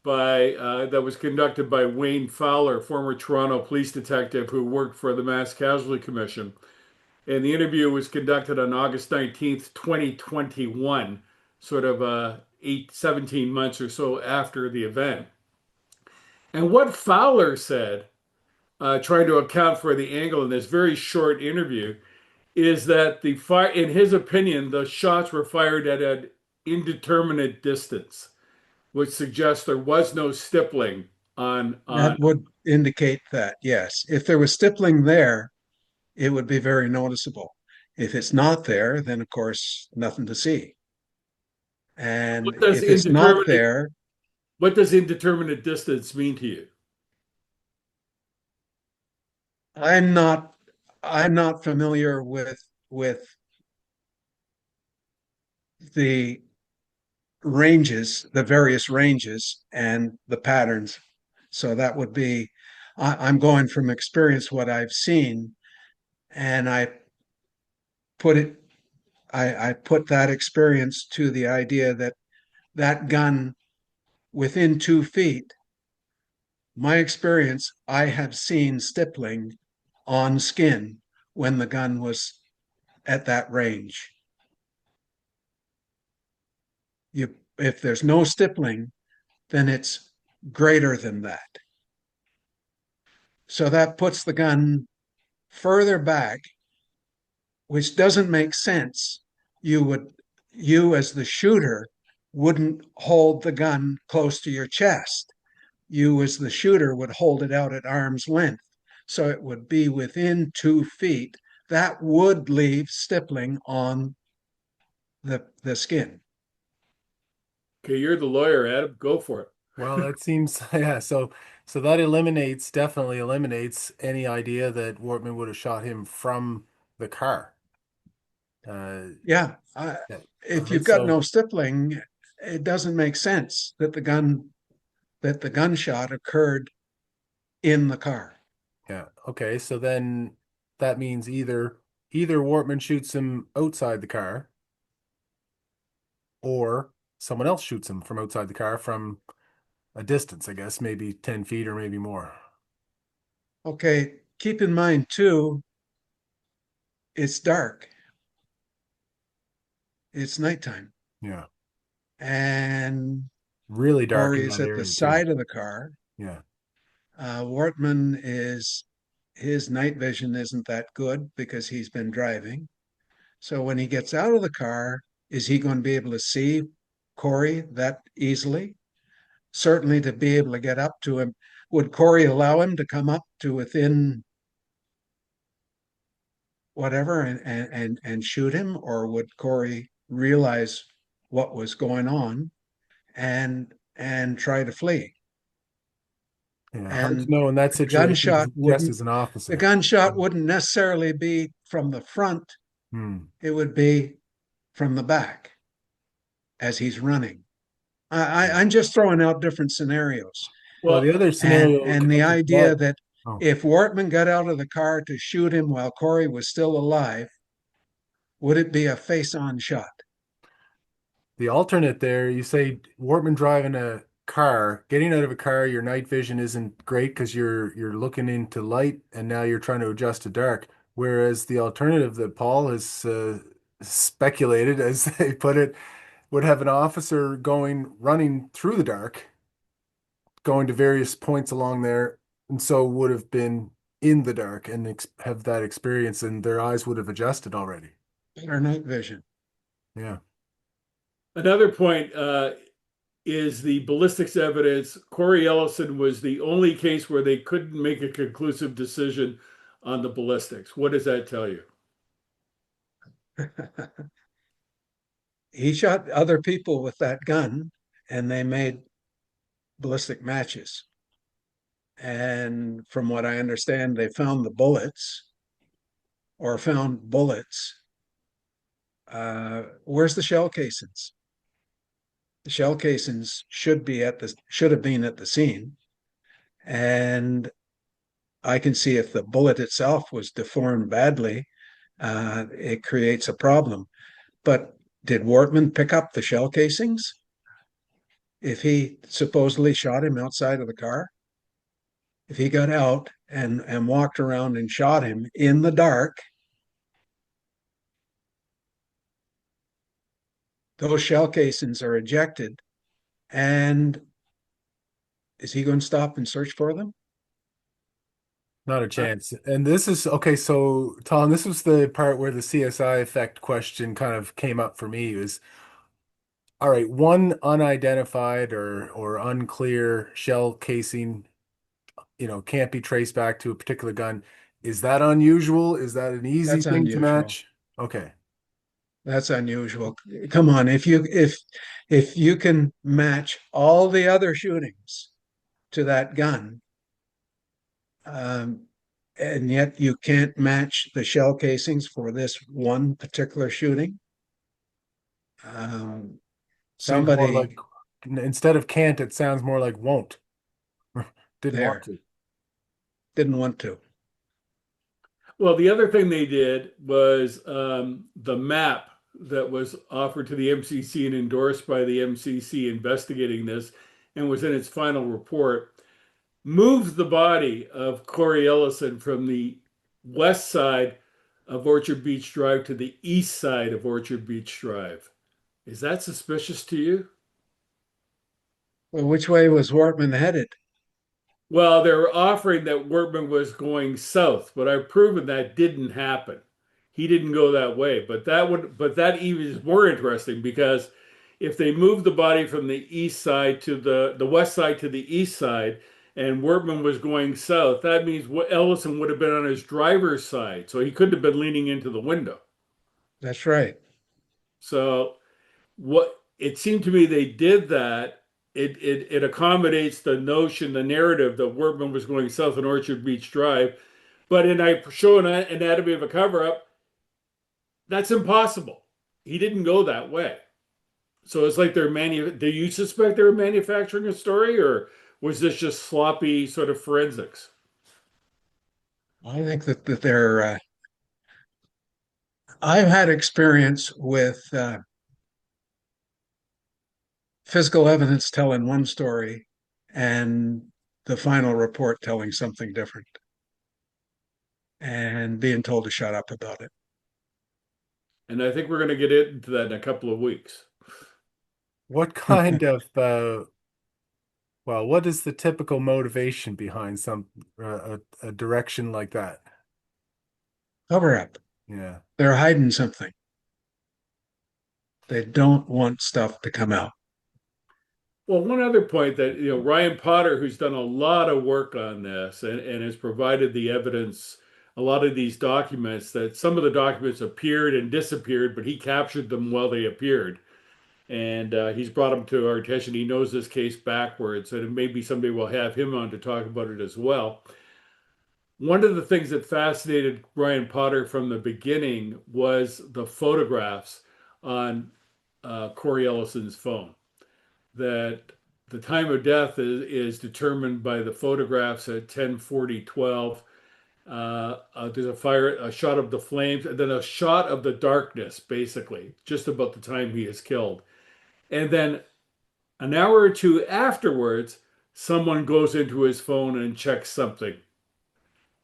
that was conducted by Wayne Fowler, former Toronto police detective who worked for the Mass Casualty Commission. And the interview was conducted on August 19th, 2021, sort of 17 months or so after the event. And what Fowler said, trying to account for the angle in this very short interview, is that in his opinion, the shots were fired at an indeterminate distance, which suggests there was no stippling on.
That would indicate that, yes. If there was stippling there, it would be very noticeable. If it's not there, then of course, nothing to see. And
What does
if it's not
indeterminate
there,
what does indeterminate distance mean to you?
I'm not I'm not familiar with the ranges, the various ranges and the patterns. So that would be, I'm going from experience what I've seen, and put it, I put that experience to the idea that that gun within 2 feet, my experience, I have seen stippling on skin when the gun was at that range. If there's no stippling, then it's greater than that. So that puts the gun further back, which doesn't make sense. You as the shooter wouldn't hold the gun close to your chest. You as the shooter would hold it out at arm's length. So it would be within 2 feet. That would leave stippling on the skin.
Okay, you're the lawyer, Adam. Go for it.
Well, that seems yeah. So that definitely eliminates any idea that Wortman would have shot him from the car. Uh,
Yeah.
yeah. All
If
right.
you've got
So
no stippling, it doesn't make sense that the gunshot occurred in the car.
yeah. Okay. So then that means either Wortman shoots him outside the car, or someone else shoots him from outside the car from a distance. I guess maybe 10 feet or maybe more.
Okay, keep in mind too, it's dark. It's nighttime.
Yeah.
And
Really dark
Corey
in
is
that
at the
area too.
side of the car.
Yeah.
Wortman his night vision isn't that good because he's been driving. So when he gets out of the car, is he going to be able to see Corey that easily? Certainly to be able to get up to him. Would Corey allow him to come up to within whatever and shoot him, or would Corey realize what was going on and try to flee?
Yeah. Hard to
And
know in that
the
situation just as an officer.
gunshot wouldn't necessarily be from the front,
Hmm.
it would be from the back as he's running. I'm just throwing out different scenarios.
Well, the
Well,
other
And
scenario
and the
connected to
idea
that.
that
Oh,
if Wortman got out of the car to shoot him while Corey was still alive, would it be a face-on shot?
the alternate there, you say Wortman driving a car, getting out of a car, your night vision isn't great because you're looking into light and now you're trying to adjust to dark. Whereas the alternative that Paul has speculated, as they put it, would have an officer running through the dark, going to various points along there, and so would have been in the dark and have that experience, and their eyes would have adjusted already.
Better night vision.
Yeah.
another point is the ballistics evidence. Corrie Ellison was the only case where they couldn't make a conclusive decision on the ballistics. What does that tell you?
He shot other people with that gun, and they made ballistic matches. And from what I understand, they found the bullets or found bullets. Where's the shell casings? The shell casings should have been at the scene, and I can see if the bullet itself was deformed badly, it creates a problem. But did Wortman pick up the shell casings if he supposedly shot him outside of the car? If he got out and walked around and shot him in the dark, those shell casings are ejected. And is he going to stop and search for them?
Not a chance. And this is okay. So, Tom, this was the part where the CSI effect question kind of came up for me. Is all right, one unidentified or unclear shell casing, can't be traced back to a particular gun. Is that unusual? Is that an easy
That's
thing to
unusual.
match? Okay.
That's unusual. Come on, if you can match all the other shootings to that gun, um, and yet you can't match the shell casings for this one particular shooting, um,
Seems more
somebody
like instead of can't, it sounds more like won't. Didn't want
there
to.
didn't want to.
Well, the other thing they did was the map that was offered to the MCC and endorsed by the MCC investigating this and was in its final report moved the body of Corey Ellison from the west side of Orchard Beach Drive to the east side of Orchard Beach Drive. Is that suspicious to you?
Well, which way was Wortman headed?
Well, they were offering that Workman was going south, but I've proven that didn't happen. He didn't go that way. But that even is more interesting because if they moved the body from the east side to the west side to the east side, and Workman was going south, that means Ellison would have been on his driver's side, so he couldn't have been leaning into the window.
That's right.
So what it seemed to me they did that it accommodates the notion, the narrative that Workman was going south on Orchard Beach Drive, but in I show an anatomy of a cover up, that's impossible. He didn't go that way. So it's like do you suspect they were manufacturing a story, or was this just sloppy sort of forensics?
I think that I've had experience with physical evidence telling one story and the final report telling something different and being told to shut up about it.
And I think we're going to get into that in a couple of weeks.
What kind of well, what is the typical motivation behind a direction like that?
Cover up.
Yeah.
They're hiding something. They don't want stuff to come out.
Well, one other point that, Ryan Potter, who's done a lot of work on this and has provided the evidence, a lot of these documents, that some of the documents appeared and disappeared, but he captured them while they appeared. And he's brought them to our attention. He knows this case backwards, and maybe someday we'll have him on to talk about it as well. One of the things that fascinated Ryan Potter from the beginning was the photographs on Corey Ellison's phone. That the time of death is determined by the photographs at 10:40:12. There's a shot of the flames, and then a shot of the darkness, basically, just about the time he is killed. And then an hour or two afterwards, someone goes into his phone and checks something,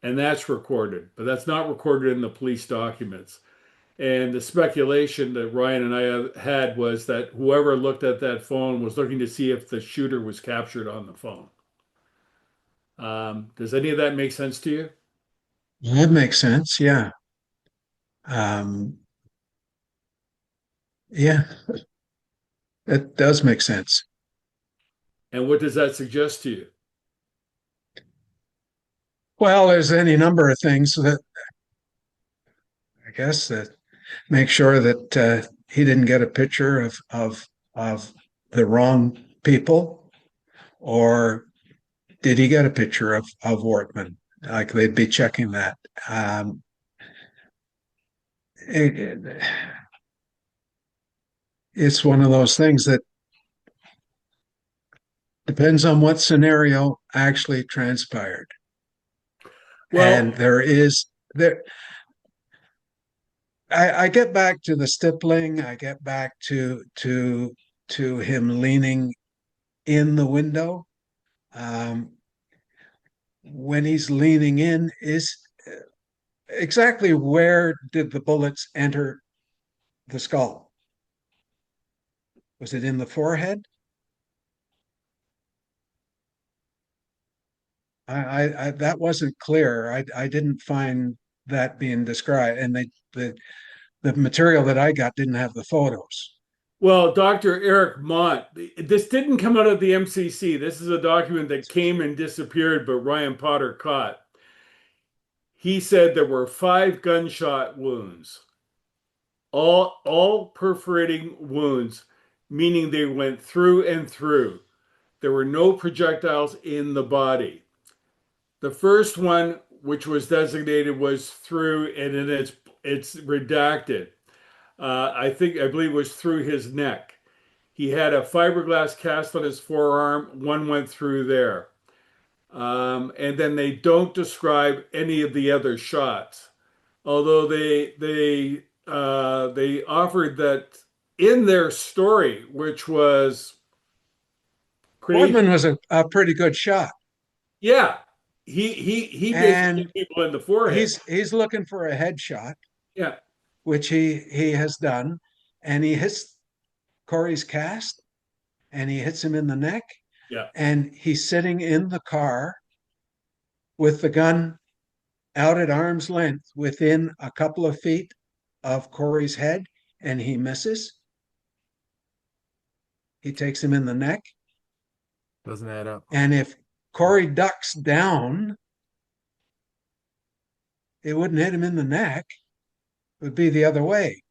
and that's recorded, but that's not recorded in the police documents. And the speculation that Ryan and I had was that whoever looked at that phone was looking to see if the shooter was captured on the phone. Does any of that make sense to you?
That makes sense. Yeah. Um, yeah, it does make sense.
And what does that suggest to you?
Well, there's any number of things that I guess that make sure that he didn't get a picture of the wrong people, or did he get a picture of Wortman? Like they'd be checking that. It, it's one of those things that depends on what scenario actually transpired.
Well,
And there. I get back to the stippling. I get back to him leaning in the window. Um, when he's leaning in, is exactly where did the bullets enter the skull? Was it in the forehead? That wasn't clear. I didn't find that being described, and the material that I got didn't have the photos.
well, Dr. Eric Mont, this didn't come out of the MCC. This is a document that came and disappeared, but Ryan Potter caught. He said there were 5 gunshot wounds, all perforating wounds, meaning they went through and through. There were no projectiles in the body. The first one, which was designated, was through, and then it's redacted. I believe it was through his neck. He had a fiberglass cast on his forearm. One went through there. And then they don't describe any of the other shots, although they offered that in their story, which was creation.
Portman was a pretty good shot,
Yeah, he basically
and
hit people in the forehead.
he's looking for a headshot,
Yeah,
which he has done, and he hits Corey's cast, and he hits him in the neck,
yeah.
and he's sitting in the car with the gun out at arm's length within a couple of feet of Corey's head, and he misses. He takes him in the neck.
Doesn't add up.
And if Corey ducks down, it wouldn't hit him in the neck. It would be the other way.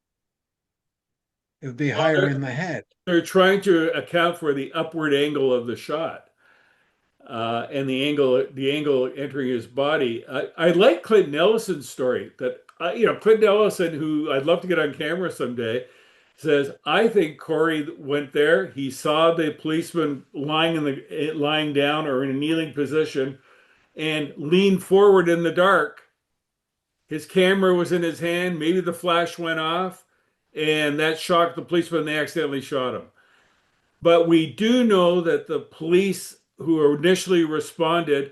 It would be
Well,
higher in the head.
they're trying to account for the upward angle of the shot. And the angle entering his body. I like Clinton Ellison's story that Clinton Ellison, who I'd love to get on camera someday, says I think Corey went there. He saw the policeman lying down or in a kneeling position and leaned forward in the dark. His camera was in his hand. Maybe the flash went off, and that shocked the policeman. They accidentally shot him. But we do know that the police who initially responded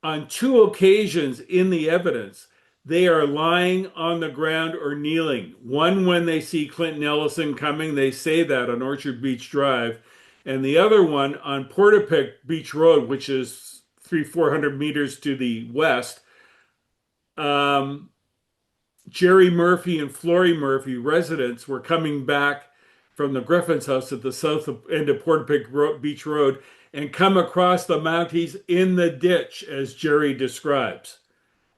on 2 occasions in the evidence, they are lying on the ground or kneeling. One, when they see Clinton Ellison coming, they say that on Orchard Beach Drive. And the other one on Portapique Beach Road, which is 400 meters to the west. Jerry Murphy and Flory Murphy, residents, were coming back from the Griffin's house at the south end of Portapique Beach Road and come across the Mounties in the ditch, as Jerry describes.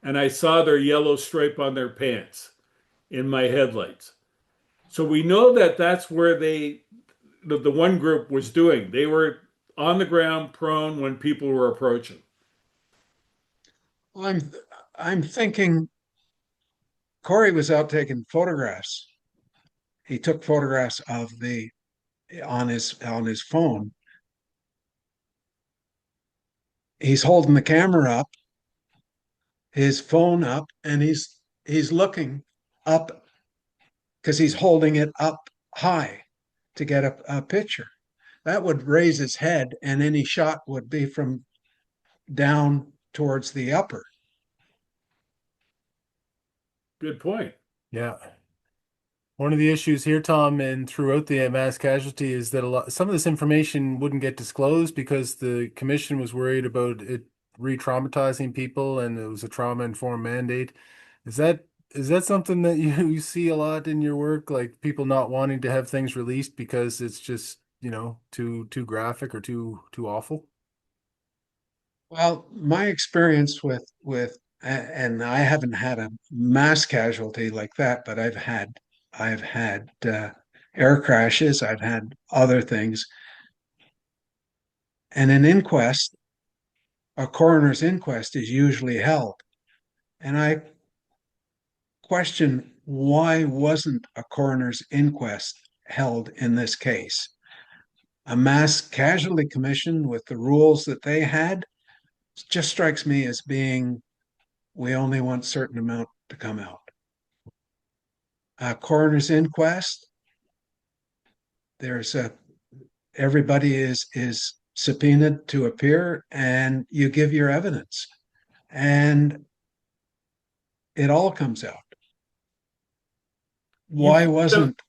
And I saw their yellow stripe on their pants in my headlights. So we know that that's where the one group was doing. They were on the ground, prone when people were approaching.
Well, I'm thinking Corey was out taking photographs. He took photographs of the on his phone. He's holding the camera up, his phone up, and he's looking up because he's holding it up high to get a picture. That would raise his head, and any shot would be from down towards the upper.
Good point.
Yeah. One of the issues here, Tom, and throughout the mass casualty is that some of this information wouldn't get disclosed because the commission was worried about it re-traumatizing people, and it was a trauma-informed mandate. Is that something that you see a lot in your work, like people not wanting to have things released because it's just too graphic or too awful?
Well, my experience and I haven't had a mass casualty like that, but I've had air crashes, I've had other things, and a coroner's inquest is usually held. And I question, why wasn't a coroner's inquest held in this case? A mass casualty commission with the rules that they had just strikes me as being, we only want a certain amount to come out. A coroner's inquest, there's a everybody is subpoenaed to appear, and you give your evidence, and it all comes out.
You've
Why wasn't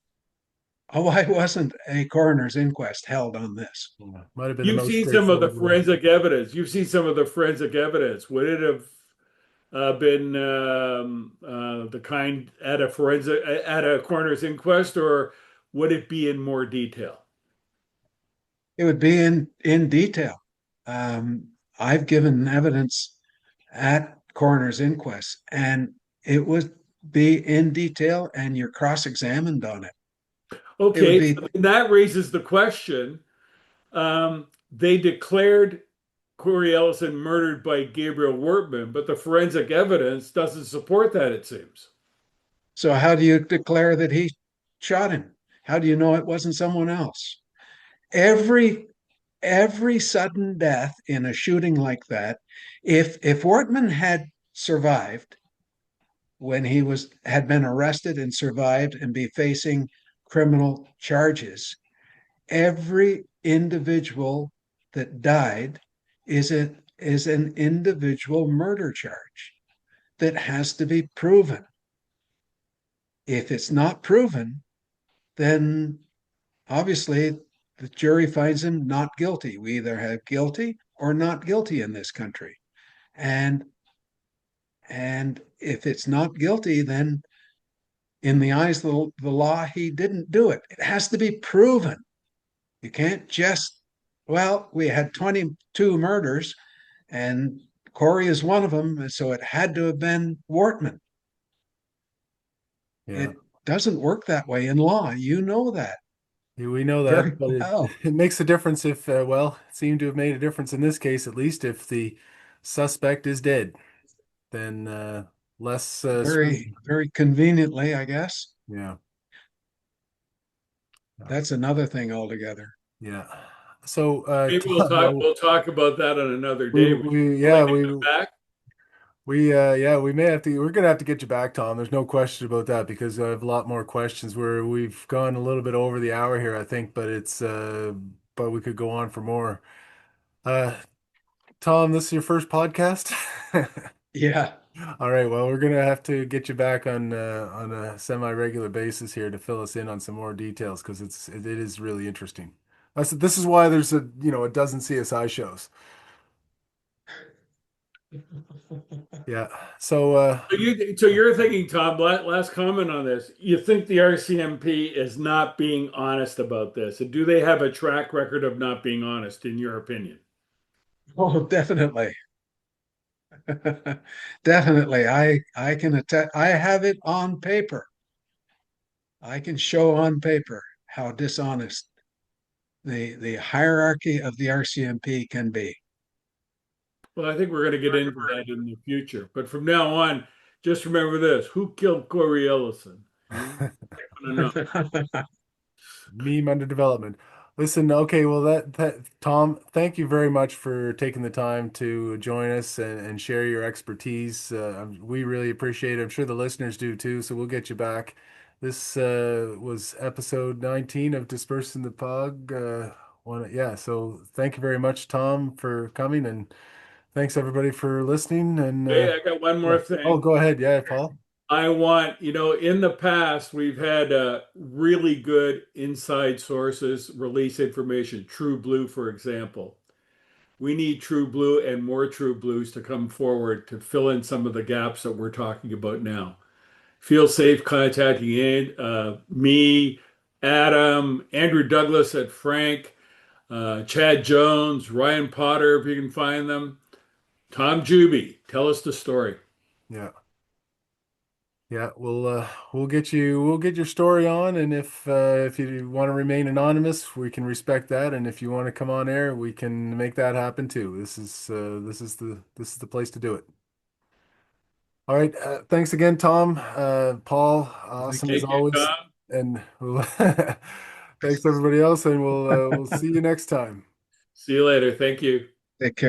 why wasn't a coroner's inquest held on this?
Yeah. Might have been the
you've
most
seen some of the
straightforward way.
forensic evidence. You've seen some of the forensic evidence. Would it have been the kind at a coroner's inquest, or would it be in more detail?
It would be in detail. I've given evidence at coroner's inquests, and it would be in detail, and you're cross-examined on it. It would
Okay,
be
and that raises the question. They declared Corey Ellison murdered by Gabriel Wortman, but the forensic evidence doesn't support that, it seems.
so. How do you declare that he shot him? How do you know it wasn't someone else? Every every sudden death in a shooting like that, if Wortman had survived when he had been arrested and survived and be facing criminal charges, every individual that died is an individual murder charge that has to be proven. If it's not proven, then obviously the jury finds him not guilty. We either have guilty or not guilty in this country. And and if it's not guilty, then in the eyes of the law, he didn't do it. It has to be proven. You can't just, well, we had 22 murders and Corey is one of them. So it had to have been Wortman.
Yeah.
It doesn't work that way in law. You know that
Yeah, we know
very
that, but it,
well.
it makes a difference if, well, it seemed to have made a difference in this case, at least if the suspect is dead, then less
Very,
scrutiny.
very conveniently, I guess.
Yeah.
That's another thing altogether.
Yeah. So,
Maybe we'll
Tom,
talk.
well,
We'll talk about that on another
we,
day. Would
we,
you like
yeah,
to come back?
yeah, we may have to, we're gonna have to get you back, Tom. There's no question about that because I have a lot more questions where we've gone a little bit over the hour here, I think, but we could go on for more. Uh, Tom, this is your first podcast?
Yeah.
All right, well, we're gonna have to get you back on a semi-regular basis here to fill us in on some more details because it is really interesting. This is why there's a dozen CSI shows. Yeah. So
So you're thinking, Tom, last comment on this. You think the RCMP is not being honest about this? And do they have a track record of not being honest, in your opinion?
Oh, definitely. Definitely. I can attest, I have it on paper. I can show on paper how dishonest the hierarchy of the RCMP can be.
Well, I think we're going to get into that in the future. But from now on, just remember this: who killed Corey Ellison? Hmm? I don't know.
meme under development. Listen, okay, well that Tom, thank you very much for taking the time to join us and share your expertise. We really appreciate it. I'm sure the listeners do too, so we'll get you back. This was episode 19 of Dispersing the Pog. Yeah, so thank you very much, Tom, for coming, and thanks everybody for listening. And
Hey, I got one
yeah.
more
Oh,
thing.
go ahead. Yeah, Paul.
I want, in the past, we've had really good inside sources release information. True Blue, for example. We need True Blue and more True Blues to come forward to fill in some of the gaps that we're talking about now. Feel safe contacting me, Adam, Andrew Douglas at Frank, Chad Jones, Ryan Potter, if you can find them. Tom Juby, tell us the story.
Yeah. Yeah, we'll get your story on, and if you want to remain anonymous, we can respect that, and if you want to come on air, we can make that happen too. This is the place to do it. All right, thanks again, Tom, Paul,
Thank
awesome
you.
as
Thank you,
always,
Tom.
and thanks everybody else, and we'll see you next time.
See you later. Thank you.
Take care.